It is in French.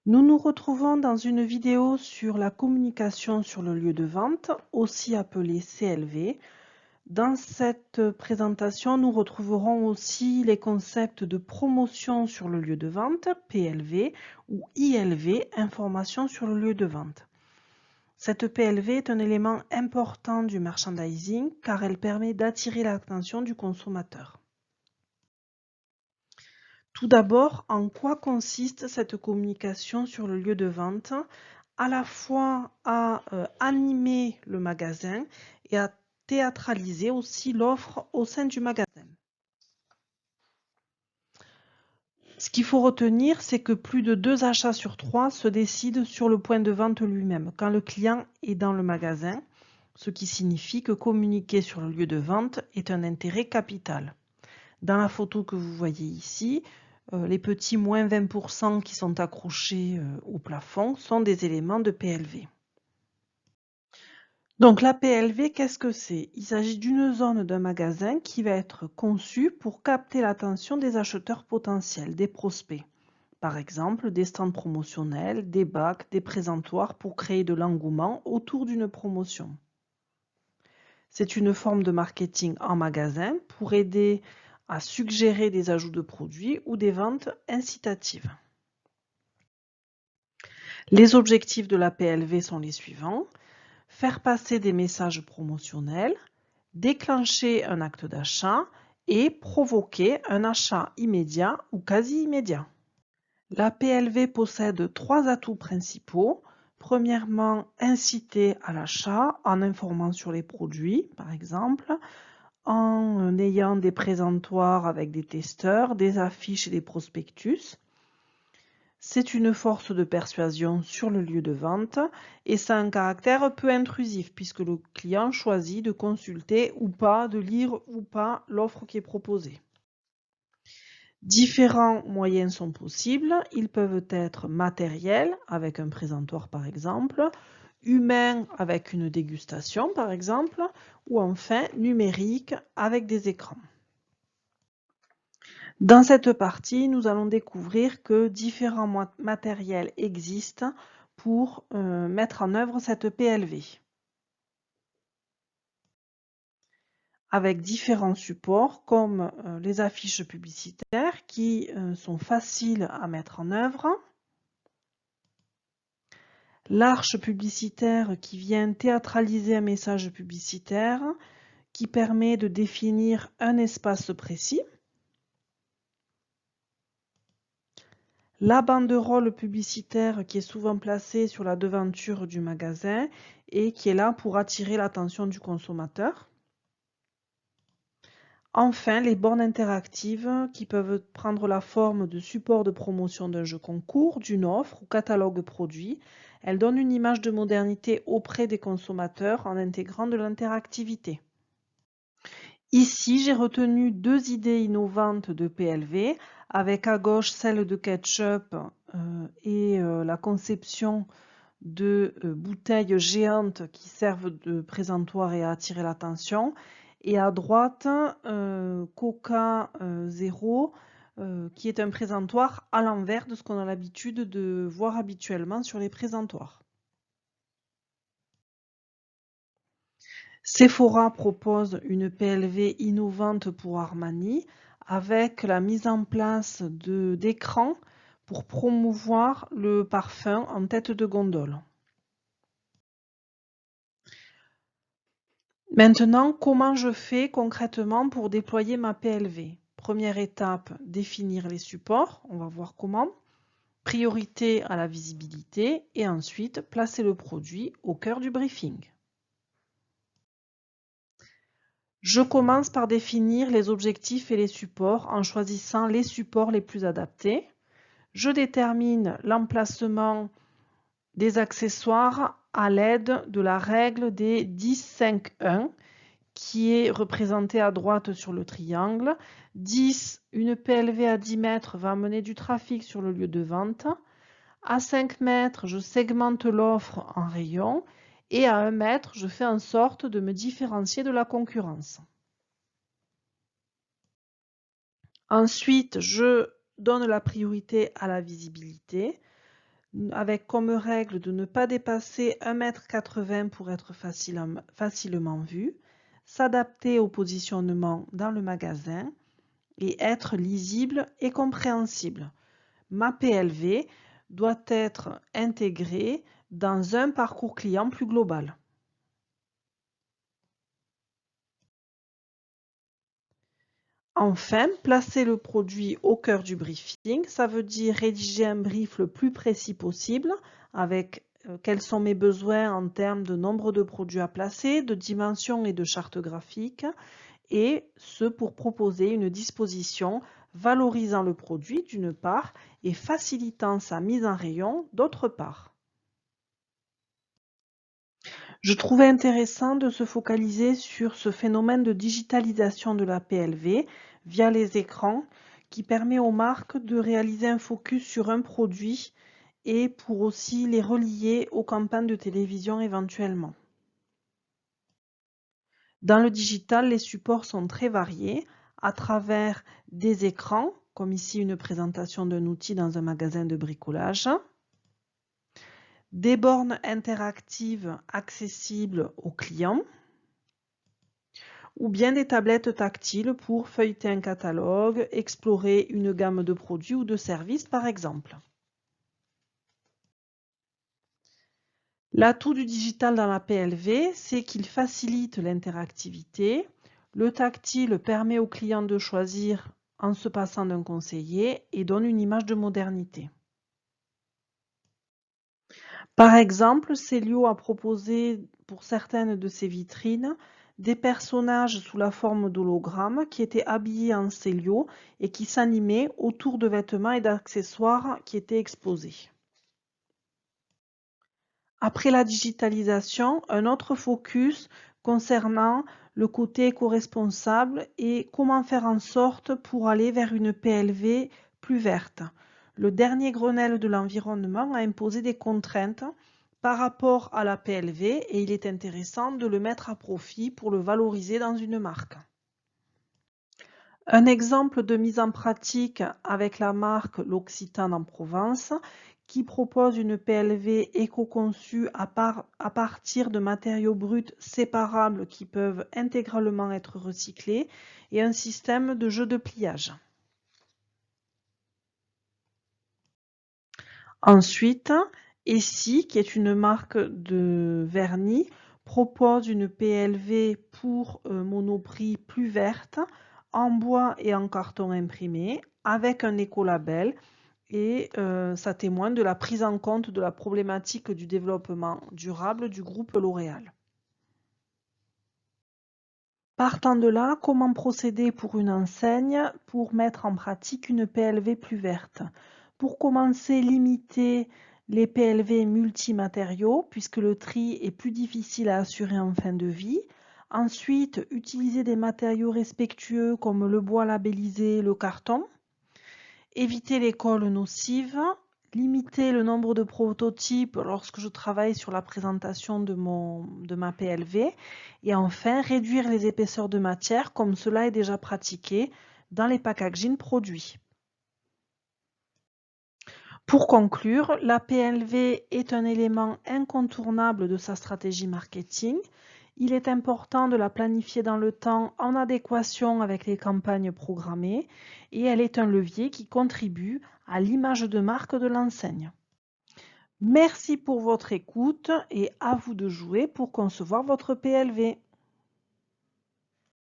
Nous nous retrouvons dans une vidéo sur la communication sur le lieu de vente, aussi appelée CLV. Dans cette présentation, nous retrouverons aussi les concepts de promotion sur le lieu de vente, PLV, ou ILV, information sur le lieu de vente. Cette PLV est un élément important du merchandising car elle permet d'attirer l'attention du consommateur. Tout d'abord, en quoi consiste cette communication sur le lieu de vente? À la fois à animer le magasin et à théâtraliser aussi l'offre au sein du magasin. Ce qu'il faut retenir, c'est que plus de 2 achats sur 3 se décident sur le point de vente lui-même, quand le client est dans le magasin, ce qui signifie que communiquer sur le lieu de vente est un intérêt capital. Dans la photo que vous voyez ici, les petits moins 20% qui sont accrochés au plafond sont des éléments de PLV. Donc la PLV, qu'est-ce que c'est? Il s'agit d'une zone d'un magasin qui va être conçue pour capter l'attention des acheteurs potentiels, des prospects. Par exemple, des stands promotionnels, des bacs, des présentoirs pour créer de l'engouement autour d'une promotion. C'est une forme de marketing en magasin pour aider à suggérer des ajouts de produits ou des ventes incitatives. Les objectifs de la PLV sont les suivants: faire passer des messages promotionnels, déclencher un acte d'achat et provoquer un achat immédiat ou quasi immédiat. La PLV possède 3 atouts principaux. Premièrement, inciter à l'achat en informant sur les produits, par exemple, en ayant des présentoirs avec des testeurs, des affiches et des prospectus. C'est une force de persuasion sur le lieu de vente et ça a un caractère peu intrusif puisque le client choisit de consulter ou pas, de lire ou pas l'offre qui est proposée. Différents moyens sont possibles. Ils peuvent être matériels, avec un présentoir par exemple, humains avec une dégustation par exemple, ou enfin numériques avec des écrans. Dans cette partie, nous allons découvrir que différents matériels existent pour mettre en œuvre cette PLV. Avec différents supports comme les affiches publicitaires qui sont faciles à mettre en œuvre, l'arche publicitaire qui vient théâtraliser un message publicitaire qui permet de définir un espace précis, la banderole publicitaire qui est souvent placée sur la devanture du magasin et qui est là pour attirer l'attention du consommateur. Enfin, les bornes interactives qui peuvent prendre la forme de support de promotion d'un jeu concours, d'une offre ou catalogue produit. Elles donnent une image de modernité auprès des consommateurs en intégrant de l'interactivité. Ici, j'ai retenu 2 idées innovantes de PLV, avec à gauche celle de ketchup et la conception de bouteilles géantes qui servent de présentoir et à attirer l'attention. Et à droite, Coca Zéro, qui est un présentoir à l'envers de ce qu'on a l'habitude de voir habituellement sur les présentoirs. Sephora propose une PLV innovante pour Armani avec la mise en place d'écrans pour promouvoir le parfum en tête de gondole. Maintenant, comment je fais concrètement pour déployer ma PLV? Première étape, définir les supports. On va voir comment. Priorité à la visibilité et ensuite placer le produit au cœur du briefing. Je commence par définir les objectifs et les supports en choisissant les supports les plus adaptés. Je détermine l'emplacement des accessoires à l'aide de la règle des 10-5-1 qui est représentée à droite sur le triangle. 10, une PLV à 10 mètres va amener du trafic sur le lieu de vente. À 5 mètres, je segmente l'offre en rayons et à 1 mètre, je fais en sorte de me différencier de la concurrence. Ensuite, je donne la priorité à la visibilité. avec comme règle de ne pas dépasser 1,80 m pour être facilement vu, s'adapter au positionnement dans le magasin et être lisible et compréhensible. Ma PLV doit être intégrée dans un parcours client plus global. Enfin, placer le produit au cœur du briefing, ça veut dire rédiger un brief le plus précis possible avec quels sont mes besoins en termes de nombre de produits à placer, de dimensions et de chartes graphiques, et ce pour proposer une disposition valorisant le produit d'une part et facilitant sa mise en rayon d'autre part. Je trouvais intéressant de se focaliser sur ce phénomène de digitalisation de la PLV via les écrans qui permet aux marques de réaliser un focus sur un produit et pour aussi les relier aux campagnes de télévision éventuellement. Dans le digital, les supports sont très variés à travers des écrans, comme ici une présentation d'un outil dans un magasin de bricolage, des bornes interactives accessibles aux clients, ou bien des tablettes tactiles pour feuilleter un catalogue, explorer une gamme de produits ou de services par exemple. L'atout du digital dans la PLV, c'est qu'il facilite l'interactivité. Le tactile permet aux clients de choisir en se passant d'un conseiller et donne une image de modernité. Par exemple, Célio a proposé pour certaines de ses vitrines des personnages sous la forme d'hologrammes qui étaient habillés en Célio et qui s'animaient autour de vêtements et d'accessoires qui étaient exposés. Après la digitalisation, un autre focus concernant le côté éco-responsable et comment faire en sorte pour aller vers une PLV plus verte. Le dernier Grenelle de l'environnement a imposé des contraintes par rapport à la PLV et il est intéressant de le mettre à profit pour le valoriser dans une marque. Un exemple de mise en pratique avec la marque L'Occitane en Provence qui propose une PLV éco-conçue à partir de matériaux bruts séparables qui peuvent intégralement être recyclés et un système de jeu de pliage. Ensuite, Essie, qui est une marque de vernis, propose une PLV pour Monoprix plus verte, en bois et en carton imprimé, avec un écolabel et ça témoigne de la prise en compte de la problématique du développement durable du groupe L'Oréal. Partant de là, comment procéder pour une enseigne pour mettre en pratique une PLV plus verte? Pour commencer, limiter les PLV multimatériaux puisque le tri est plus difficile à assurer en fin de vie. Ensuite, utiliser des matériaux respectueux comme le bois labellisé, le carton. Éviter les colles nocives, limiter le nombre de prototypes lorsque je travaille sur la présentation de ma PLV et enfin réduire les épaisseurs de matière comme cela est déjà pratiqué dans les packaging produits. Pour conclure, la PLV est un élément incontournable de sa stratégie marketing. Il est important de la planifier dans le temps en adéquation avec les campagnes programmées et elle est un levier qui contribue à l'image de marque de l'enseigne. Merci pour votre écoute et à vous de jouer pour concevoir votre PLV.